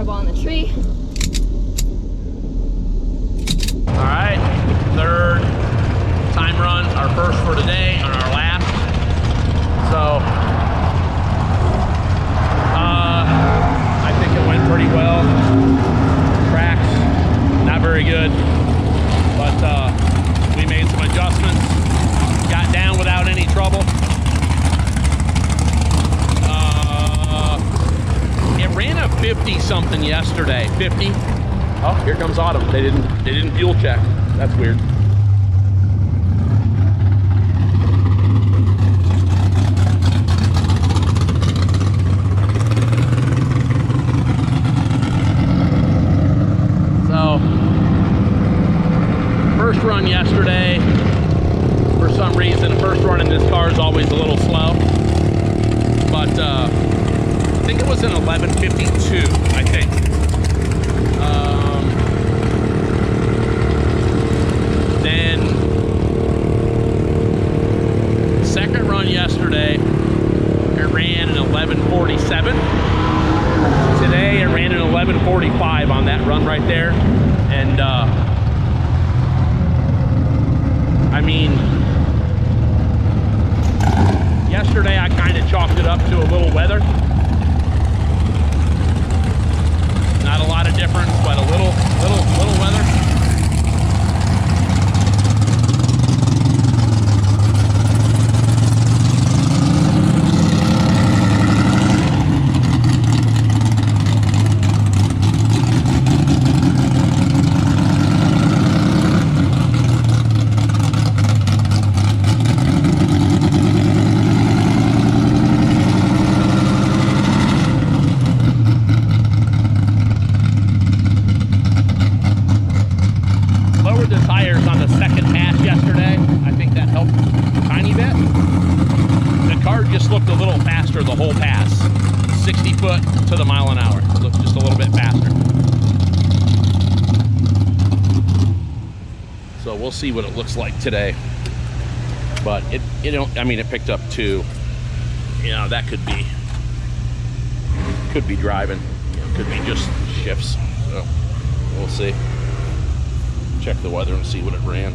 marble on the tree. All right, third time run, our first for today and our last. So, I think it went pretty well. Tracks, not very good, but we made some adjustments, got down without any trouble. It ran a 50 something yesterday, 50. Oh, here comes Autumn. They didn't fuel check. That's weird. So, first run yesterday, for some reason, the first run in this car is always a little slow. But I think it was an 11:52, I think. Then second run yesterday, it ran an 11:47. Today it ran an 11:45 on that run right there, and I mean, yesterday I kind of chalked it up to a little weather. Not a lot of difference, but a little weather. The tires on the second pass yesterday. I think that helped a tiny bit. The car just looked a little faster the whole pass. 60 foot to the mile an hour. It looked just a little bit faster. So we'll see what it looks like today. But it picked up 2. You know, that could be driving. Could be just shifts. So we'll see. Check the weather and see what it ran.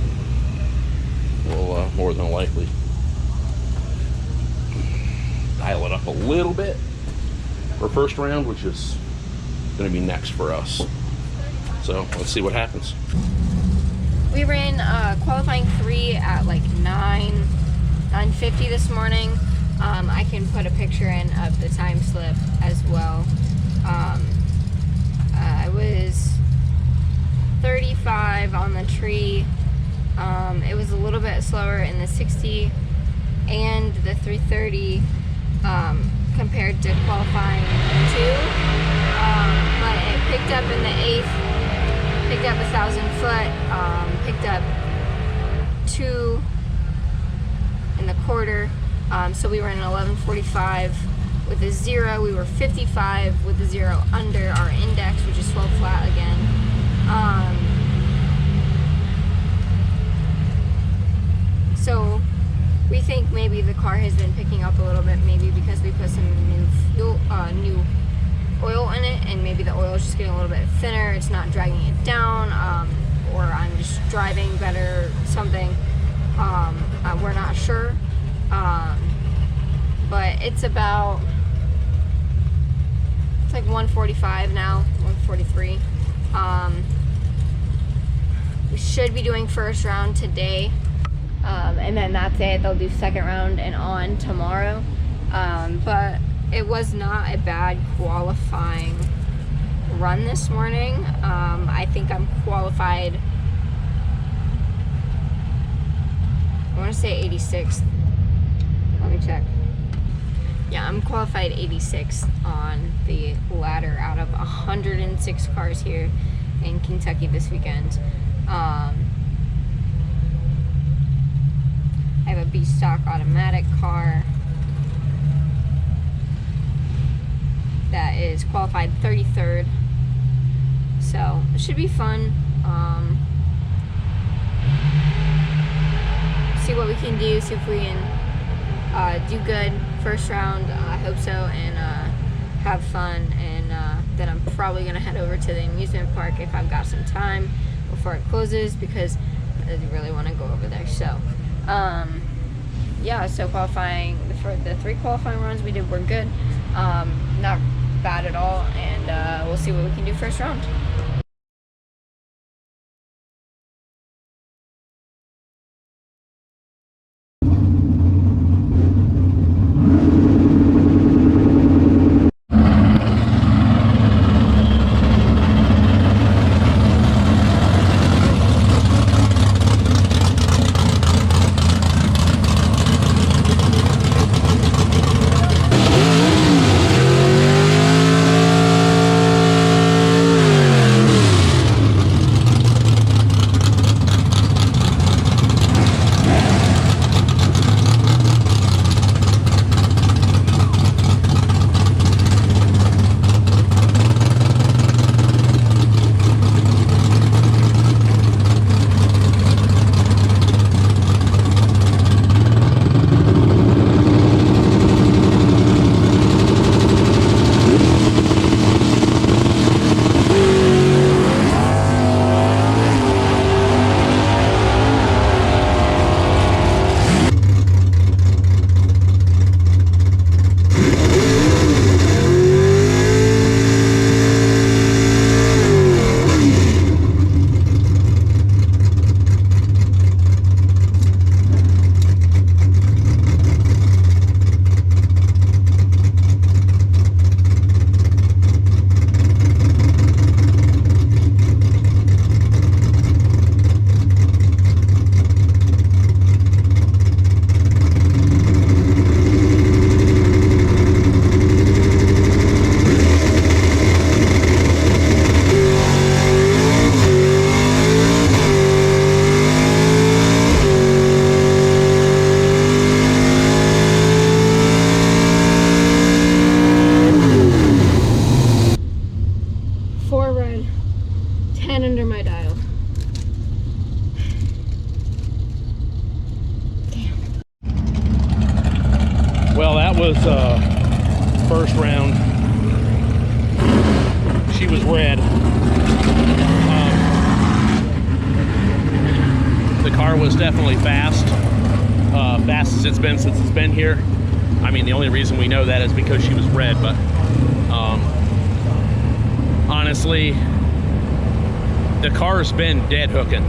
We'll more than likely dial it up a little bit for first round, which is going to be next for us. So let's see what happens. We ran qualifying 3 at like 9:50 this morning. I can put a picture in of the time slip as well. I was 35 on the tree. It was a little bit slower in the 60 and the 330 compared to qualifying 2, but it picked up in the 8th, picked up 1,000 foot, picked up 2 in the quarter, so we were in 11:45 with a 0. We were 55 with a 0 under our index, which is 12 flat again. So we think maybe the car has been picking up a little bit, maybe because we put some new oil in it, and maybe the oil is just getting a little bit thinner. It's not dragging it down, or I'm just driving better, something. We're not sure, but it's like 1:45 now, 1:43. We should be doing first round today, and then that's it. They'll do second round and on tomorrow, but it was not a bad qualifying run this morning. I think I'm qualified, I want to say 86th. Let me check. Yeah, I'm qualified 86th on the ladder out of 106 cars here in Kentucky this weekend. I have a Beech stock automatic car that is qualified 33rd, so it should be fun. See what we can do, see if we can do good first round. I hope so, and have fun, and then I'm probably gonna head over to the amusement park if I've got some time before it closes, because I really want to go over there. So yeah, so qualifying for the 3 qualifying runs we did were good, not bad at all, and we'll see what we can do first round. Well, that was first round. She was red. The car was definitely fast. Fastest it's been since it's been here. I mean, the only reason we know that is because she was red, but honestly, the car's been dead hooking.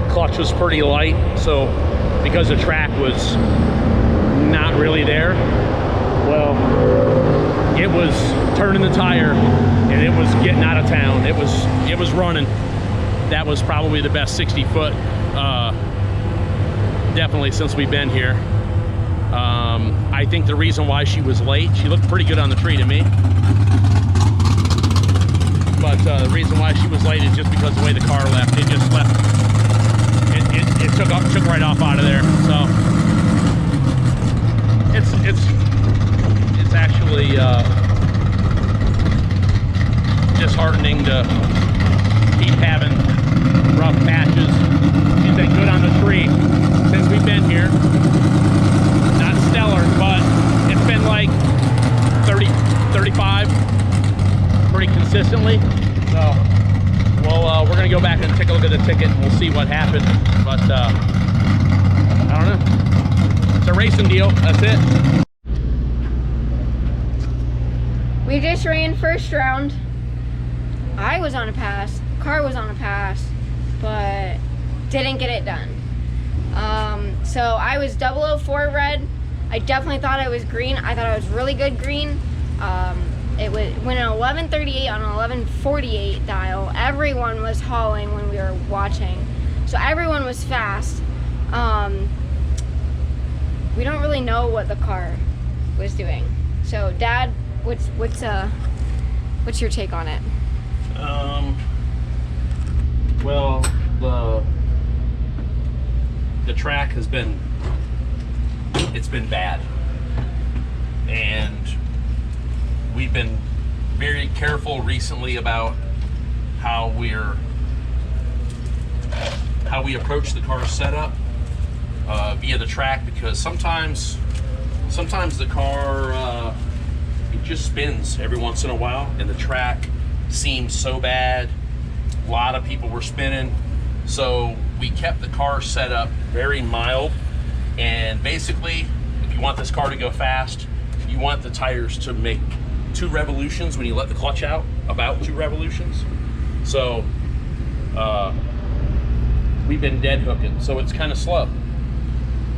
Clutch was pretty light, so because the track was not really there, well, it was turning the tire and it was getting out of town. It was running. That was probably the best 60 foot definitely since we've been here. I think the reason why she was late, she looked pretty good on the tree to me, but the reason why she was late is just because of the way the car left. It just left, it took right off out of there. So it's actually disheartening to keep having rough patches. She's been good on the tree since we've been here. Not stellar, but it's been like 30, 35 pretty consistently. So we're gonna go back and take a look at the ticket and we'll see what happened. But I don't know. It's a racing deal. That's it. We just ran first round. I was on a pass, car was on a pass, but didn't get it done. So I was 004 red. I definitely thought I was green. I thought I was really good green. It went an 1138 on an 1148 dial. Everyone was hauling when we were watching, so everyone was fast. We don't really know what the car was doing. So, Dad, what's your take on it? Well, the track has been, it's been bad, and we've been very careful recently about how we approach the car setup via the track, because sometimes the car just spins every once in a while, and the track seemed so bad. A lot of people were spinning, so we kept the car set up very mild. And basically, if you want this car to go fast, you want the tires to make 2 revolutions when you let the clutch out, about 2 revolutions. So we've been dead hooking, so it's kind of slow.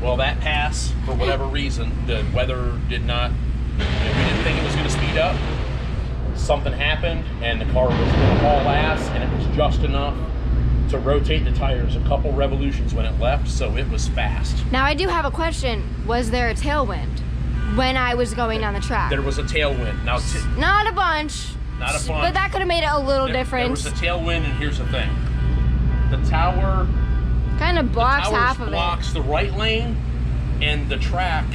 Well, that pass, for whatever reason, the weather did not, we didn't think it was going to speed up. Something happened, and the car was going to haul ass, and it was just enough to rotate the tires a couple revolutions when it left, so it was fast. Now, I do have a question. Was there a tailwind when I was going down the track? There was a tailwind. Now, not a bunch. Not a bunch. But that could have made it a little different. There was a tailwind, and here's the thing. The tower kind of blocks half of it. Blocks the right lane, and the track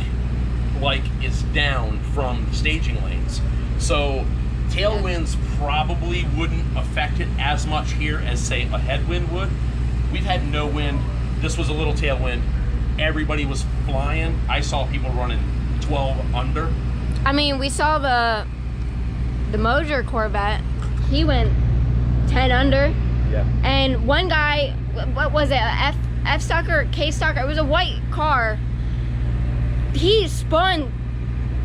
like is down from the staging lanes. So tailwinds probably wouldn't affect it as much here as say a headwind would. We've had no wind. This was a little tailwind. Everybody was flying. I saw people running 12 under. I mean, we saw the Moser Corvette. He went 10 under. Yeah. And one guy, what was it, a F Stalker, K Stalker? It was a white car. He spun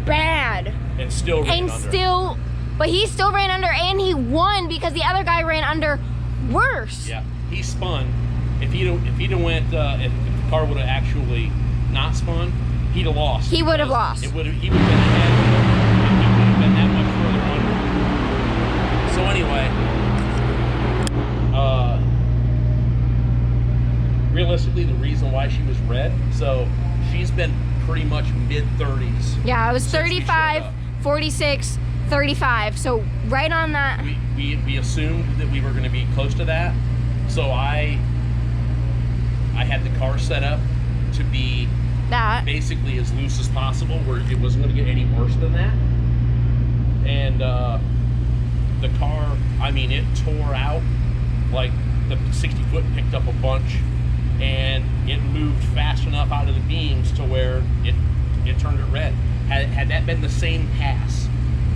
bad. And still ran under. But he still ran under, and he won because the other guy ran under worse. Yeah, he spun. If the car would have actually not spun, he'd have lost. He would have lost. He would have been ahead. It would have been that much further under. So anyway, realistically, the reason why she was red, so she's been pretty much mid-30s. Yeah, it was 35, 46, 35. So right on that. We assumed that we were going to be close to that. So I had the car set up to be that basically as loose as possible, where it wasn't going to get any worse than that. And the car, I mean, it tore out. Like the 60 foot picked up a bunch, and it moved fast enough out of the beams to where it turned it red. Had that been the same pass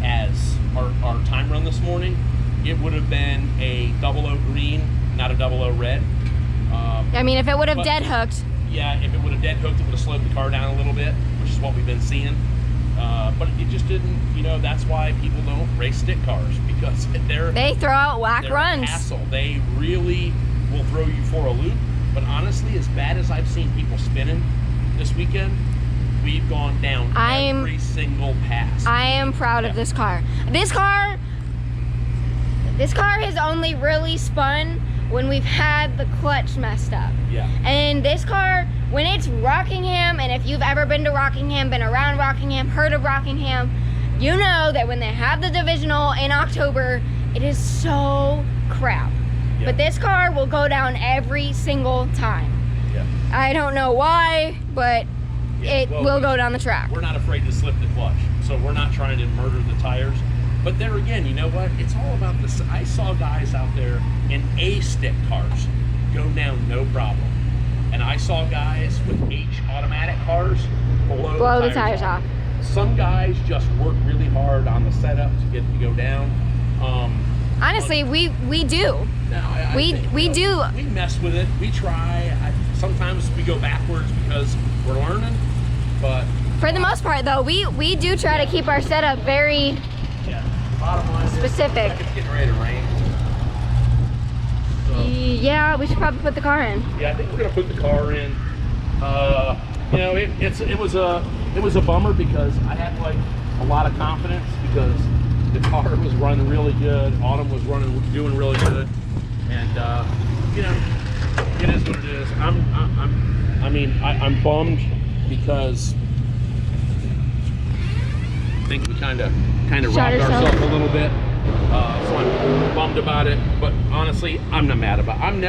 as our time run this morning, it would have been a 00 green, not a 00 red. I mean, if it would have dead hooked. Yeah, if it would have dead hooked, it would have slowed the car down a little bit, which is what we've been seeing. But it just didn't, that's why people don't race stick cars, because they throw out whack runs. A hassle. They really will throw you for a loop. But honestly, as bad as I've seen people spinning this weekend, we've gone down every single pass. I am proud of this car. This car has only really spun when we've had the clutch messed up. Yeah. And this car, when it's Rockingham, and if you've ever been to Rockingham, been around Rockingham, heard of Rockingham, you know that when they have the divisional in October, it is so crap. Yeah. But this car will go down every single time. Yeah. I don't know why, but it will go down the track. We're not afraid to slip the clutch, so we're not trying to murder the tires. But there again, you know what? It's all about this. I saw guys out there in A-stick cars go down no problem. And I saw guys with H automatic cars blow the tires off. Some guys just work really hard on the setup to get it to go down. Honestly, we do. No, we do. We mess with it. We try. Sometimes we go backwards because we're learning. But for the most part, though, we do try to keep our setup very bottom line specific. It's getting ready to rain. So. Yeah, we should probably put the car in. Yeah, I think we're gonna put the car in. It was a bummer because I had like a lot of confidence because the car was running really good. Autumn was doing really good, and it is what it is. I'm bummed because I think we kind of robbed ourselves a little bit. So I'm bummed about it, but honestly, I'm not mad about it. I'm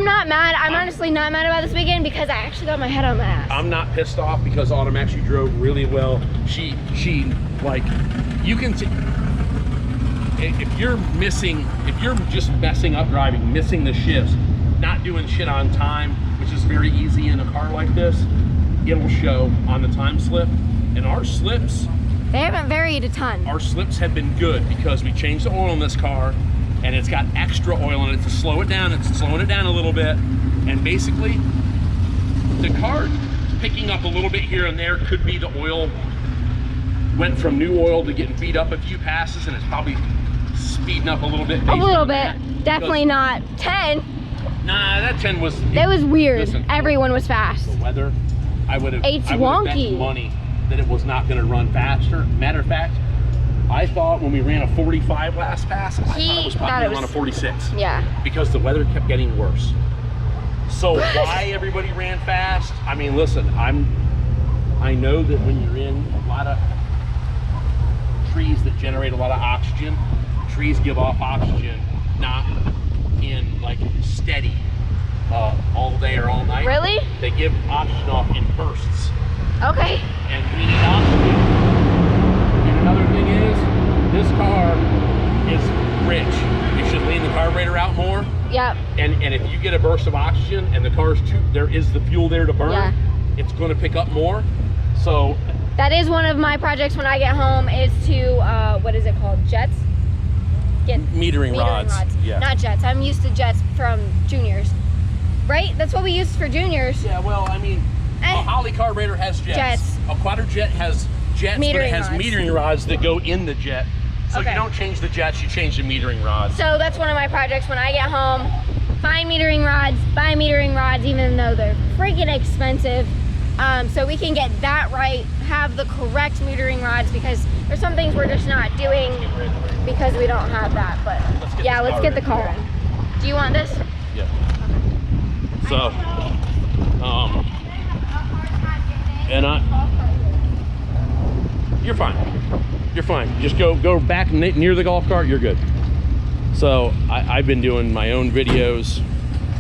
not mad. I'm honestly not mad about this weekend because I actually got my head on the ass. I'm not pissed off because Autumn actually drove really well. She like, you can if you're just messing up driving, missing the shifts, not doing shit on time, which is very easy in a car like this, it will show on the time slip. And our slips They haven't varied a ton. Our slips have been good because we changed the oil in this car, and it's got extra oil in it to slow it down. It's slowing it down a little bit, and basically the car picking up a little bit here and there. Could be the oil went from new oil to getting beat up a few passes, and it's probably speeding up a little bit. A little bit. Definitely not 10. Nah, that 10 was... That was weird. Listen, everyone was fast. The weather, I would have bet wonky. money that it was not going to run faster. Matter of fact, I thought when we ran a 45 last pass, I thought it was probably going to run a 46. Yeah. Because the weather kept getting worse. So why everybody ran fast? I mean, listen, I know that when you're in a lot of trees that generate a lot of oxygen, trees give off oxygen not in like steady all day or all night. Really? They give oxygen off in bursts. Okay. And we need oxygen. And another thing is, this car is rich. You should lean the carburetor out more. Yep. And if you get a burst of oxygen and the car's there is the fuel there to burn, it's going to pick up more. So that is one of my projects when I get home, is to what is it called? Jets? Get metering rods. Yeah. Not jets. I'm used to jets from juniors. Right? That's what we used for juniors. Yeah, well, I mean, a Holly carburetor has jets. A Quadrajet has jets, but it has metering rods that go in the jet. So you don't change the jets, you change the metering rods. So that's one of my projects when I get home. Find metering rods, buy metering rods, even though they're freaking expensive. So we can get that right, have the correct metering rods, because there's some things we're just not doing because we don't have that. But yeah, let's get the car in. Do you want this? Yeah. So, you're fine. You're fine. Just go back near the golf cart. You're good. So I've been doing my own videos,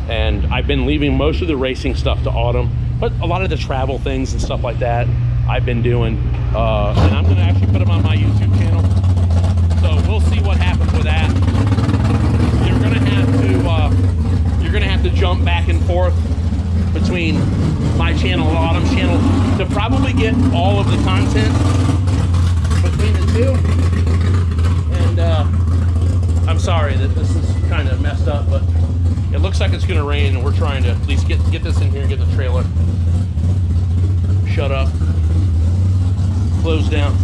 and I've been leaving most of the racing stuff to Autumn, but a lot of the travel things and stuff like that I've been doing, and I'm going to actually put them on my YouTube channel. So we'll see what happens with that. You're going to have to jump back and forth between my channel and Autumn's channel to probably get all of the content between the two. And I'm sorry that this is kind of messed up, but it looks like it's going to rain, and we're trying to at least get this in here and get the trailer shut up, closed down.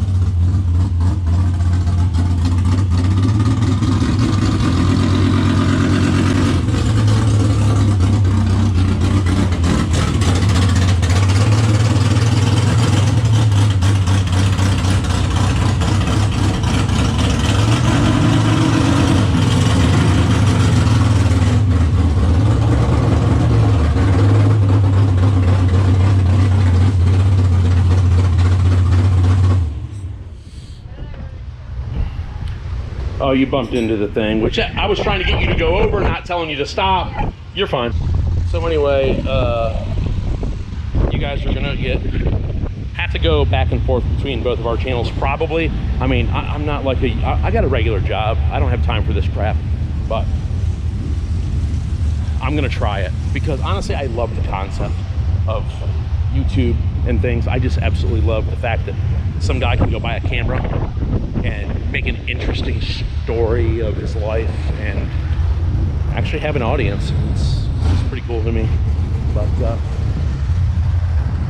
Oh, you bumped into the thing, which I was trying to get you to go over, not telling you to stop. You're fine. So anyway, you guys are gonna have to go back and forth between both of our channels, probably. I mean, I'm not like I got a regular job. I don't have time for this crap, but I'm gonna try it, because honestly, I love the concept of YouTube and things. I just absolutely love the fact that some guy can go buy a camera and make an interesting story of his life and actually have an audience. It's pretty cool to me. But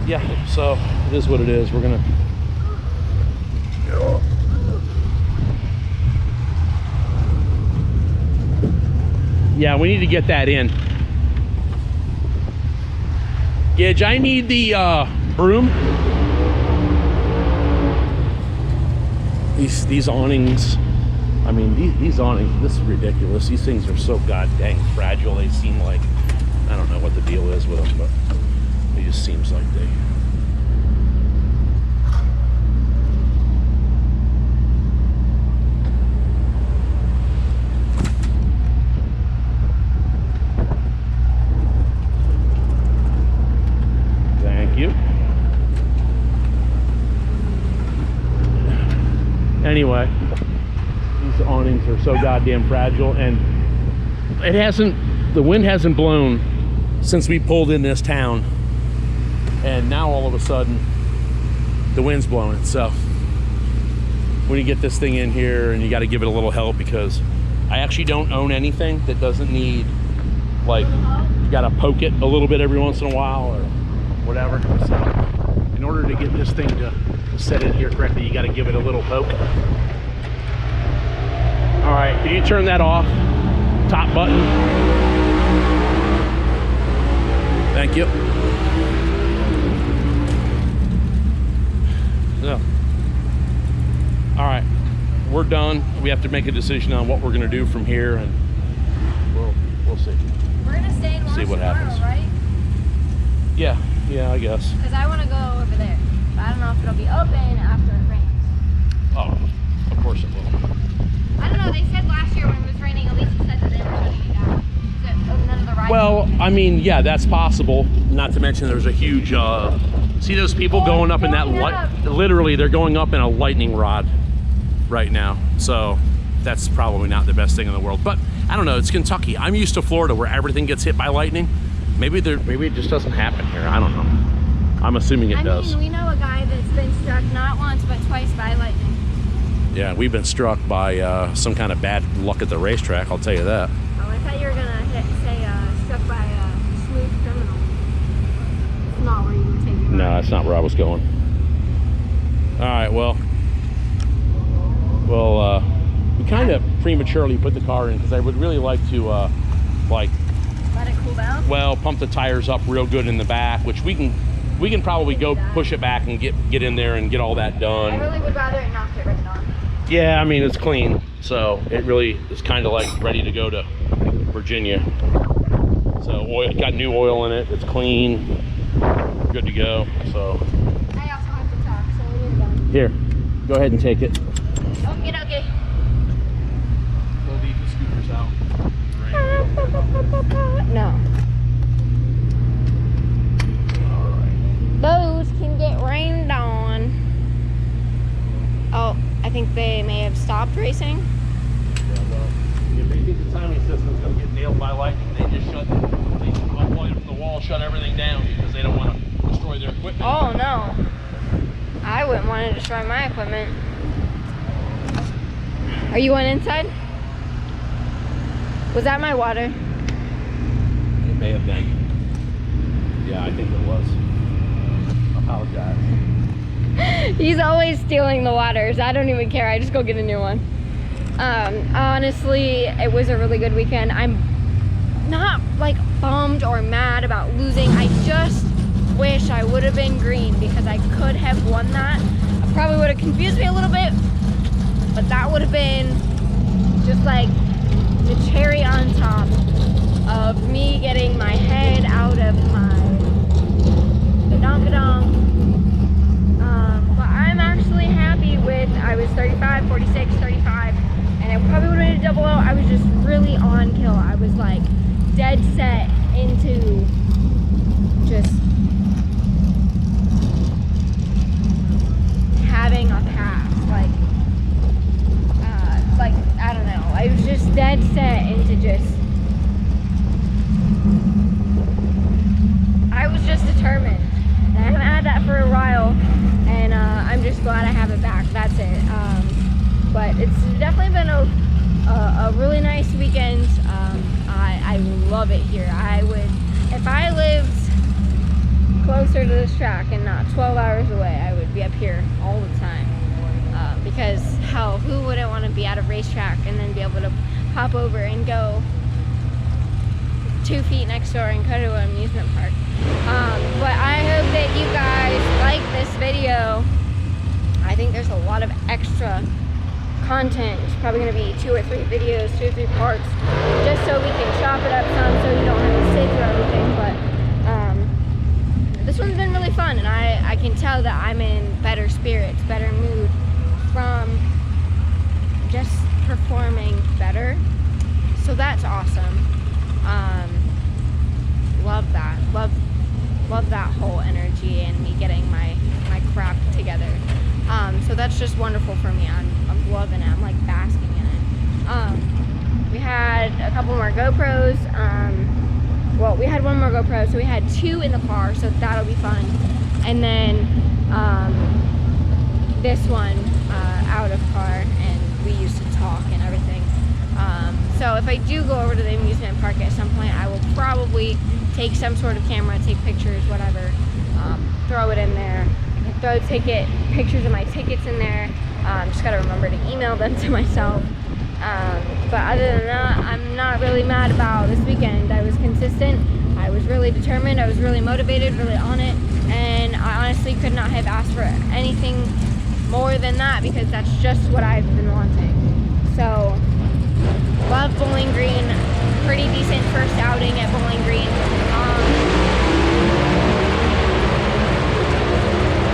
yeah, so it is what it is. We're gonna yeah, we need to get that in. Gidge, I need the broom. These awnings, I mean, these awnings, this is ridiculous. These things are so god dang fragile. They seem like, I don't know what the deal is with them, but it just seems like they... Thank you. Anyway, these awnings are so goddamn fragile, and the wind hasn't blown since we pulled in this town, and now all of a sudden the wind's blowing. So when you get this thing in here, and you got to give it a little help, because I actually don't own anything that doesn't need, like, you got to poke it a little bit every once in a while or whatever. So in order to get this thing to set in here correctly, you got to give it a little poke. All right, can you turn that off? Top button. Thank you. So, all right, we're done. We have to make a decision on what we're gonna do from here, and we'll see. We're gonna stay and watch See what tomorrow, happens. right? Yeah, I guess. Because I want to go over there. But I don't know if it'll be open after it rains. Oh, of course it will. I don't know. They said last year when it was raining, Elisa said that they were shutting it down. So none of the rides. Well, I mean, yeah, that's possible. Not to mention there's a huge, see those people going up in that light? Literally, they're going up in a lightning rod right now. So that's probably not the best thing in the world. But I don't know, it's Kentucky. I'm used to Florida where everything gets hit by lightning. Maybe it just doesn't happen here. I don't know. I'm assuming it does. I mean, we know a guy that's been struck not once but twice by lightning. Yeah, we've been struck by some kind of bad luck at the racetrack, I'll tell you that. Oh, I thought you were going to say struck by a smooth criminal. It's not where you were taking. No, that's not where I was going. All right, well, we kind of prematurely put the car in because I would really like to, like, let it cool down? well, pump the tires up real good in the back, which we can probably go push it back and get in there and get all that done. I really would rather it not get rained on. Yeah, I mean, it's clean, so it really is kind of like ready to go to Virginia. So oil, got new oil in it, it's clean, good to go. So I also have to talk, so when you're done. here, go ahead and take it. Okay. We'll leave the scooters out. No. Those can get rained on. Oh, I think they may have stopped racing. Yeah, well, if they think the timing system's gonna get nailed by lightning, they just unplug it from the wall, shut everything down because they don't want to destroy their equipment. Oh no. I wouldn't want to destroy my equipment. Are you going inside? Was that my water? It may have been. Yeah, I think it was. I apologize. He's always stealing the waters. I don't even care. I just go get a new one. Honestly, it was a really good weekend. I'm not like bummed or mad about losing. I just wish I would have been green because I could have won that. It probably would have confused me a little bit, but that would have been just like the cherry on top of me getting my head out of my badonk-a-donk. But I'm actually happy with, I was 35, 46, 35, and I probably would have been a double O. I was just really on kill. I was like dead set into just having a pass. Like, I don't know. I was just dead set into just, I was just determined. And I haven't had that for a while, and I'm just glad I have it back. That's it. But it's definitely been a really nice weekend. I love it here. I would, if I lived closer to this track and not 12 hours away, I would be up here all the time. Because hell, who wouldn't want to be at a racetrack and then be able to hop over and go 2 feet next door and go to an amusement park. But I hope that you guys like this video. I think there's a lot of extra content. It's probably going to be 2 or 3 videos, 2 or 3 parts, just so we can chop it up some so you don't have to sit through everything. But this one's been really fun, and I can tell that I'm in better spirits, better mood from just performing better. So that's awesome. Love that. Love that whole energy and me getting my crap together. So that's just wonderful for me. I'm loving it. I'm like basking in it. We had a couple more GoPros. Well, we had one more GoPro, so we had 2 in the car, so that'll be fun. And then this one out of car, and we used to talk and everything. So if I do go over to the amusement park at some point, I will probably take some sort of camera, take pictures, whatever, throw it in there. I can throw pictures of my tickets in there. Just gotta remember to email them to myself. But other than that, I'm not really mad about this weekend. I was consistent, I was really determined, I was really motivated, really on it, and I honestly could not have asked for anything more than that, because that's just what I've been wanting. So, love Bowling Green, pretty decent first outing at Bowling Green.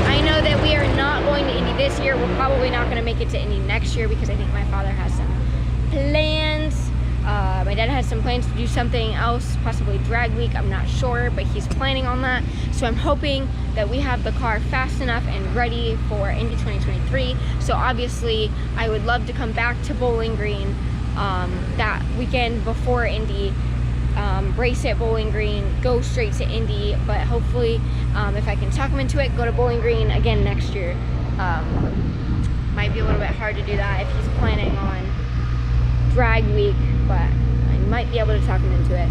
I know that we are not going to Indy this year. We're probably not going to make it to Indy next year, because I think my father has some plans. My dad has some plans to do something else, possibly drag week, I'm not sure, but he's planning on that. So I'm hoping that we have the car fast enough and ready for Indy 2023. So obviously I would love to come back to Bowling Green that weekend before Indy, race at Bowling Green, go straight to Indy, but hopefully if I can talk him into it, go to Bowling Green again next year. Might be a little bit hard to do that if he's planning on drag week, but I might be able to talk him into it.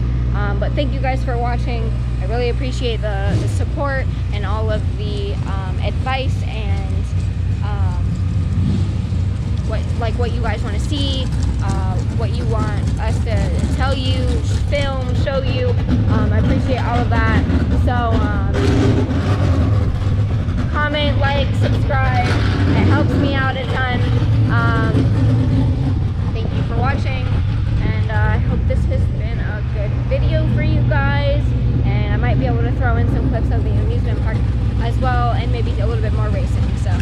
But thank you guys for watching. I really appreciate the support and all of the advice and what you guys want to see, what you want us to tell you, film, show you. I appreciate all of that. So comment, like, subscribe. It helps me out a ton. Thank you for watching, and I hope this has been a good video for you guys, and I might be able to throw in some clips of the amusement park as well, and maybe a little bit more racing. So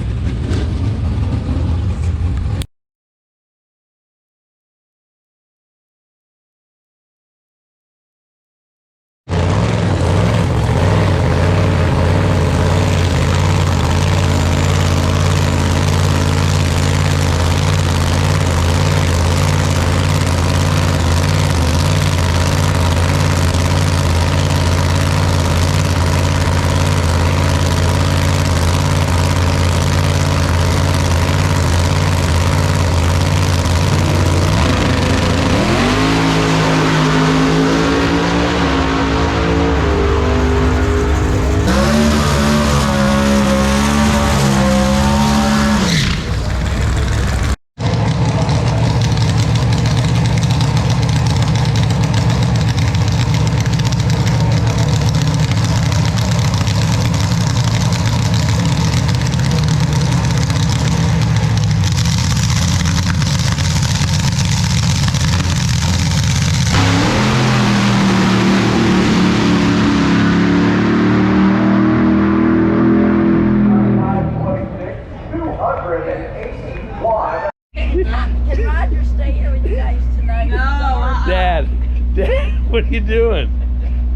What are you doing?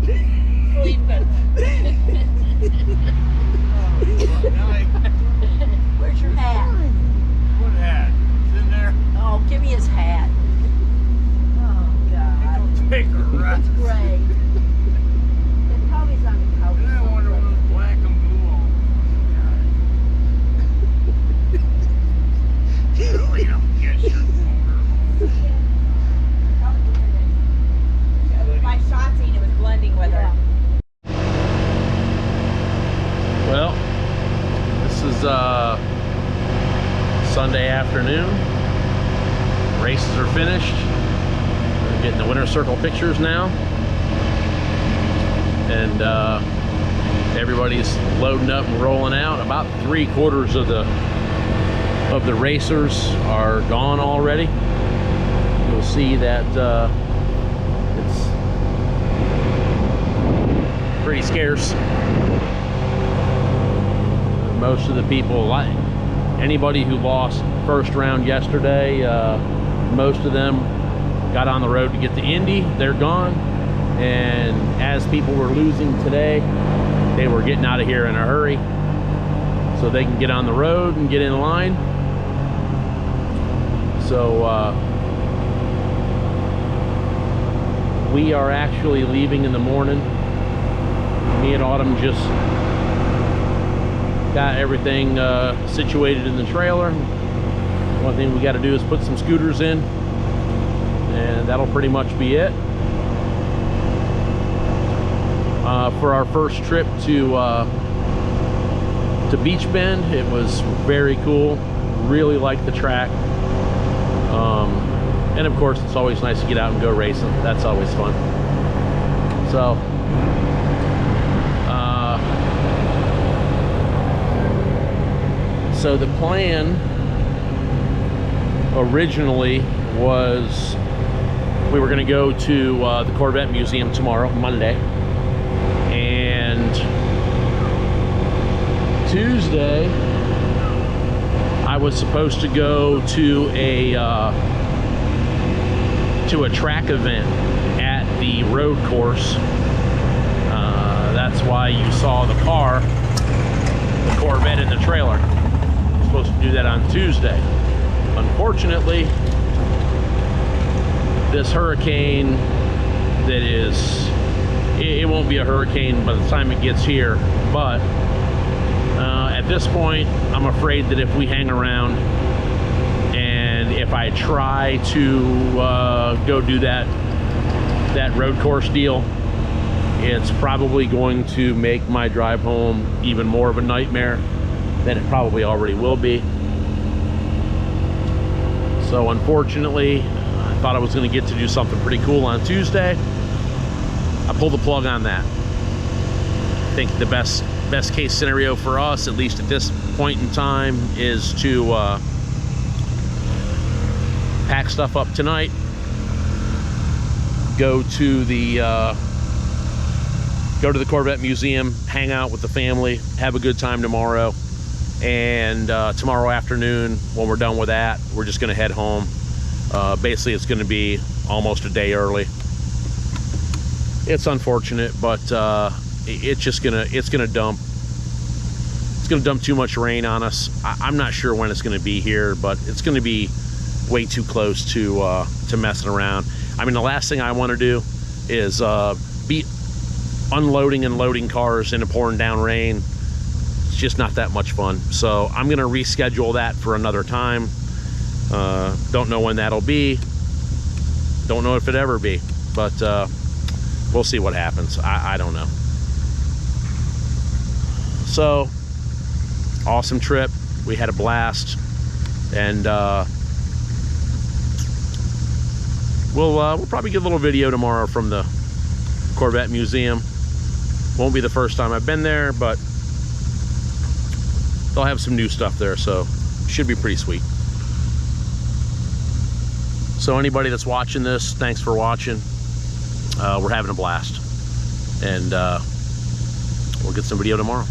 Sleeping. Where's your hat? What hat? It's in there. Oh, give me his hat. Oh, God. Don't take a rest. It's gray. It probably's on the couch. I wonder what was black and blue on. Really don't get your motor. My shot scene, it was blending with her. Well, this is Sunday afternoon. Races are finished. We're getting the winner's circle pictures now, and everybody's loading up and rolling out. About 3/4 of the racers are gone already. You'll see that it's pretty scarce. Most of the people, like anybody who lost first round yesterday, most of them got on the road to get to Indy. They're gone, and as people were losing today, they were getting out of here in a hurry so they can get on the road and get in line. So we are actually leaving in the morning. Me and Autumn just Got everything situated in the trailer. One thing we got to do is put some scooters in, and that'll pretty much be it. For our first trip to Beech Bend, it was very cool. Really liked the track. And of course, it's always nice to get out and go racing. That's always fun. So, so the plan originally was we were going to go to the Corvette Museum tomorrow, Monday, and Tuesday I was supposed to go to a track event at the road course. That's why you saw the car, the Corvette in the trailer. I was supposed to do that on Tuesday. Unfortunately, this hurricane that is, it won't be a hurricane by the time it gets here, but at this point, I'm afraid that if we hang around and if I try to go do that road course deal, it's probably going to make my drive home even more of a nightmare than it probably already will be. So unfortunately, I thought I was going to get to do something pretty cool on Tuesday. I pulled the plug on that. I think the best case scenario for us, at least at this point in time, is to pack stuff up tonight, go to the Corvette Museum, hang out with the family, have a good time tomorrow, and tomorrow afternoon when we're done with that, we're just going to head home. Basically, it's going to be almost a day early. It's unfortunate, but it's gonna dump too much rain on us. I'm not sure when it's gonna be here, but it's gonna be way too close to messing around. I mean, the last thing I want to do is be unloading and loading cars in a pouring down rain. It's just not that much fun. So I'm gonna reschedule that for another time. Don't know when that'll be. Don't know if it ever be, but we'll see what happens. I don't know. So, awesome trip. We had a blast, and we'll probably get a little video tomorrow from the Corvette Museum. Won't be the first time I've been there, but they'll have some new stuff there, so should be pretty sweet. So anybody that's watching this, thanks for watching. We're having a blast, and we'll get some video tomorrow.